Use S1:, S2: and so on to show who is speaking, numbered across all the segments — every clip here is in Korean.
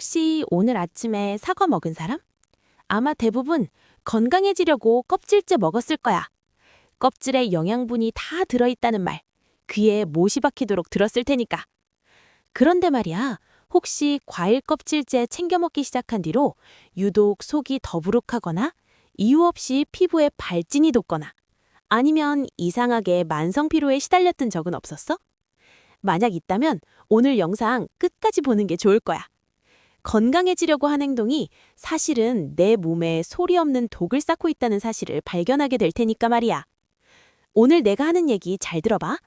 S1: 혹시 오늘 아침에 사과 먹은 사람? 아마 대부분 건강해지려고 껍질째 먹었을 거야. 껍질에 영양분이 다 들어있다는 말, 귀에 못이 박히도록 들었을 테니까. 그런데 말이야, 혹시 과일 껍질째 챙겨 먹기 시작한 뒤로 유독 속이 더부룩하거나 이유 없이 피부에 발진이 돋거나 아니면 이상하게 만성 피로에 시달렸던 적은 없었어? 만약 있다면 오늘 영상 끝까지 보는 게 좋을 거야. 건강해지려고 한 행동이 사실은 내 몸에 소리 없는 독을 쌓고 있다는 사실을 발견하게 될 테니까 말이야. 오늘 내가 하는 얘기 잘 들어봐.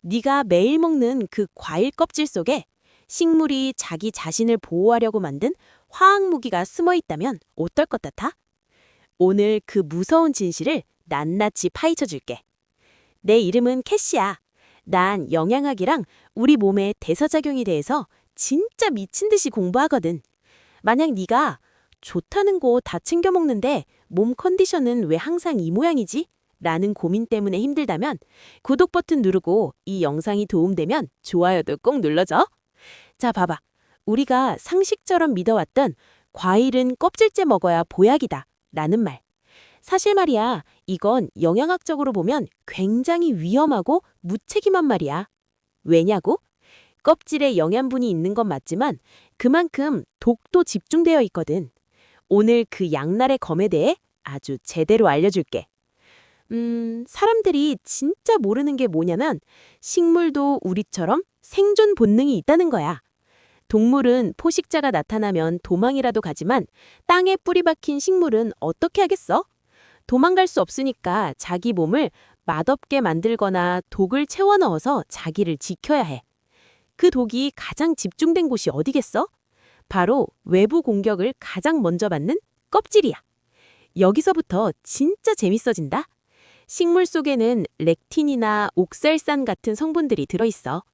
S1: 네가 매일 먹는 그 과일 껍질 속에 식물이 자기 자신을 보호하려고 만든 화학 무기가 숨어 있다면 어떨 것 같아? 오늘 그 무서운 진실을 낱낱이 파헤쳐 줄게. 내 이름은 캐시야. 난 영양학이랑 우리 몸의 대사작용에 대해서 진짜 미친 듯이 공부하거든. 만약 네가 좋다는 거 다 챙겨 먹는데 몸 컨디션은 왜 항상 이 모양이지? 라는 고민 때문에 힘들다면 구독 버튼 누르고 이 영상이 도움되면 좋아요도 꼭 눌러줘. 자, 봐봐. 우리가 상식처럼 믿어왔던 과일은 껍질째 먹어야 보약이다 라는 말. 사실 말이야, 이건 영양학적으로 보면 굉장히 위험하고 무책임한 말이야. 왜냐고? 껍질에 영양분이 있는 건 맞지만 그만큼 독도 집중되어 있거든. 오늘 그 양날의 검에 대해 아주 제대로 알려줄게. 사람들이 진짜 모르는 게 뭐냐면 식물도 우리처럼 생존 본능이 있다는 거야. 동물은 포식자가 나타나면 도망이라도 가지만 땅에 뿌리 박힌 식물은 어떻게 하겠어? 도망갈 수 없으니까 자기 몸을 맛없게 만들거나 독을 채워 넣어서 자기를 지켜야 해. 그 독이 가장 집중된 곳이 어디겠어? 바로 외부 공격을 가장 먼저 받는 껍질이야. 여기서부터 진짜 재밌어진다. 식물 속에는 렉틴이나 옥살산 같은 성분들이 들어있어.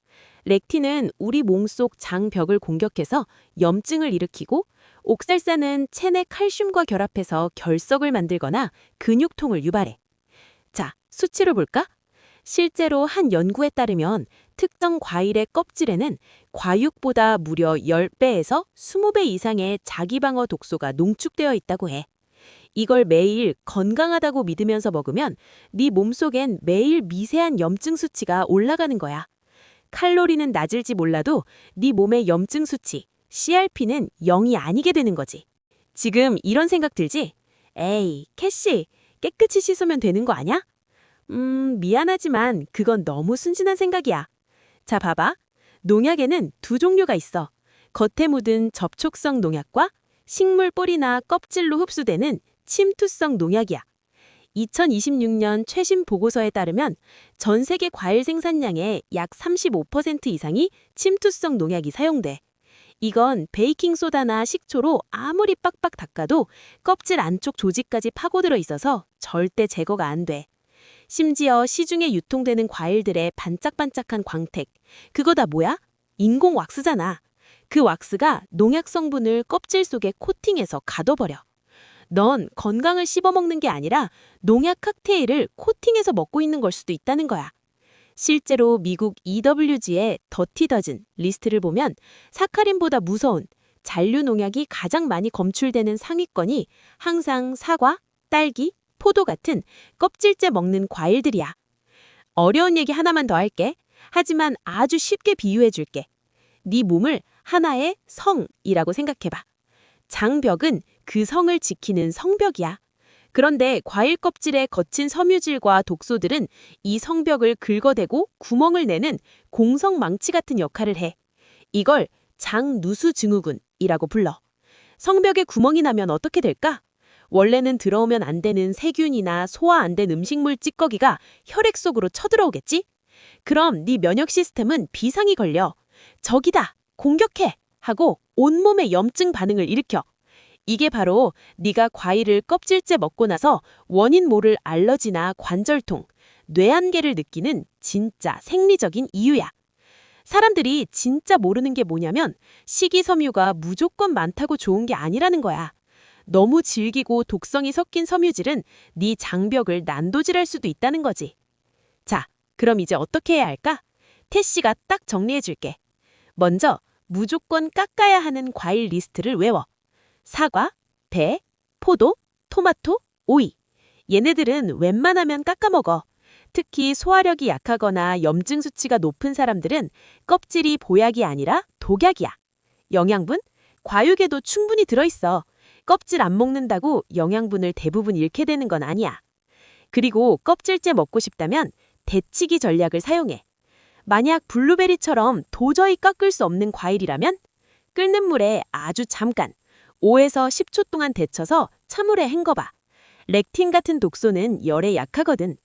S1: 렉틴은 우리 몸속 장벽을 공격해서 염증을 일으키고 옥살산은 체내 칼슘과 결합해서 결석을 만들거나 근육통을 유발해. 자, 수치로 볼까? 실제로 한 연구에 따르면 특정 과일의 껍질에는 과육보다 무려 10배에서 20배 이상의 자기방어 독소가 농축되어 있다고 해. 이걸 매일 건강하다고 믿으면서 먹으면 네 몸속엔 매일 미세한 염증 수치가 올라가는 거야. 칼로리는 낮을지 몰라도 네 몸의 염증 수치, CRP는 0이 아니게 되는 거지. 지금 이런 생각 들지? 에이, 캐시, 깨끗이 씻으면 되는 거 아냐? 미안하지만 그건 너무 순진한 생각이야. 자, 봐봐. 농약에는 두 종류가 있어. 겉에 묻은 접촉성 농약과 식물 뿌리나 껍질로 흡수되는 침투성 농약이야. 2026년 최신 보고서에 따르면 전 세계 과일 생산량의 약 35% 이상이 침투성 농약이 사용돼. 이건 베이킹소다나 식초로 아무리 빡빡 닦아도 껍질 안쪽 조직까지 파고들어 있어서 절대 제거가 안 돼. 심지어 시중에 유통되는 과일들의 반짝반짝한 광택. 그거 다 뭐야? 인공 왁스잖아. 그 왁스가 농약 성분을 껍질 속에 코팅해서 가둬버려. 넌 건강을 씹어먹는 게 아니라 농약 칵테일을 코팅해서 먹고 있는 걸 수도 있다는 거야. 실제로 미국 EWG의 더티 더즌 리스트를 보면 사카린보다 무서운 잔류 농약이 가장 많이 검출되는 상위권이 항상 사과, 딸기, 포도 같은 껍질째 먹는 과일들이야. 어려운 얘기 하나만 더 할게. 하지만 아주 쉽게 비유해줄게. 네 몸을 하나의 성이라고 생각해봐. 장벽은 그 성을 지키는 성벽이야. 그런데 과일 껍질의 거친 섬유질과 독소들은 이 성벽을 긁어대고 구멍을 내는 공성망치 같은 역할을 해. 이걸 장누수증후군이라고 불러. 성벽에 구멍이 나면 어떻게 될까? 원래는 들어오면 안 되는 세균이나 소화 안 된 음식물 찌꺼기가 혈액 속으로 쳐들어오겠지? 그럼 네 면역 시스템은 비상이 걸려. 적이다, 공격해 하고 온몸에 염증 반응을 일으켜. 이게 바로 네가 과일을 껍질째 먹고 나서 원인 모를 알러지나 관절통, 뇌한계를 느끼는 진짜 생리적인 이유야. 사람들이 진짜 모르는 게 뭐냐면 식이섬유가 무조건 많다고 좋은 게 아니라는 거야. 너무 질기고 독성이 섞인 섬유질은 네 장벽을 난도질할 수도 있다는 거지. 자, 그럼 이제 어떻게 해야 할까? 태씨가 딱 정리해줄게. 먼저 무조건 깎아야 하는 과일 리스트를 외워. 사과, 배, 포도, 토마토, 오이. 얘네들은 웬만하면 깎아 먹어. 특히 소화력이 약하거나 염증 수치가 높은 사람들은 껍질이 보약이 아니라 독약이야. 영양분? 과육에도 충분히 들어있어. 껍질 안 먹는다고 영양분을 대부분 잃게 되는 건 아니야. 그리고 껍질째 먹고 싶다면 데치기 전략을 사용해. 만약 블루베리처럼 도저히 깎을 수 없는 과일이라면 끓는 물에 아주 잠깐 5에서 10초 동안 데쳐서 찬물에 헹궈봐. 렉틴 같은 독소는 열에 약하거든.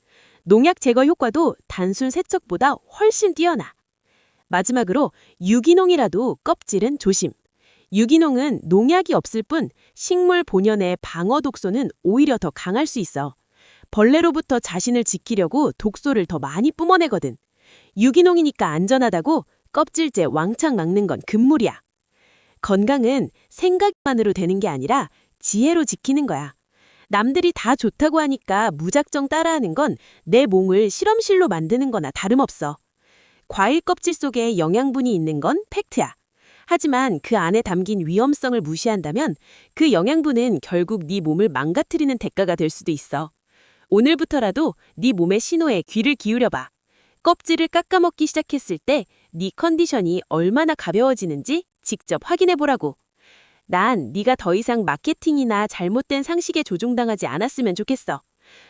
S1: 농약 제거 효과도 단순 세척보다 훨씬 뛰어나. 마지막으로 유기농이라도 껍질은 조심. 유기농은 농약이 없을 뿐 식물 본연의 방어 독소는 오히려 더 강할 수 있어. 벌레로부터 자신을 지키려고 독소를 더 많이 뿜어내거든. 유기농이니까 안전하다고 껍질째 왕창 막는 건 금물이야. 건강은 생각만으로 되는 게 아니라 지혜로 지키는 거야. 남들이 다 좋다고 하니까 무작정 따라하는 건 내 몸을 실험실로 만드는 거나 다름없어. 과일 껍질 속에 영양분이 있는 건 팩트야. 하지만 그 안에 담긴 위험성을 무시한다면 그 영양분은 결국 네 몸을 망가뜨리는 대가가 될 수도 있어. 오늘부터라도 네 몸의 신호에 귀를 기울여봐. 껍질을 깎아먹기 시작했을 때 네 컨디션이 얼마나 가벼워지는지 직접 확인해보라고. 난 네가 더 이상 마케팅이나 잘못된 상식에 조종당하지 않았으면 좋겠어.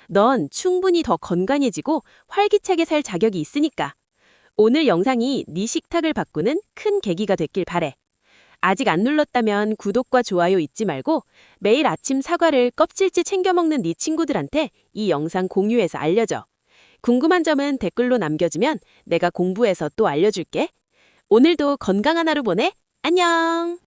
S1: 넌 충분히 더 건강해지고 활기차게 살 자격이 있으니까. 오늘 영상이 네 식탁을 바꾸는 큰 계기가 됐길 바래. 아직 안 눌렀다면 구독과 좋아요 잊지 말고 매일 아침 사과를 껍질째 챙겨 먹는 네 친구들한테 이 영상 공유해서 알려줘. 궁금한 점은 댓글로 남겨주면 내가 공부해서 또 알려줄게. 오늘도 건강한 하루 보내. 안녕!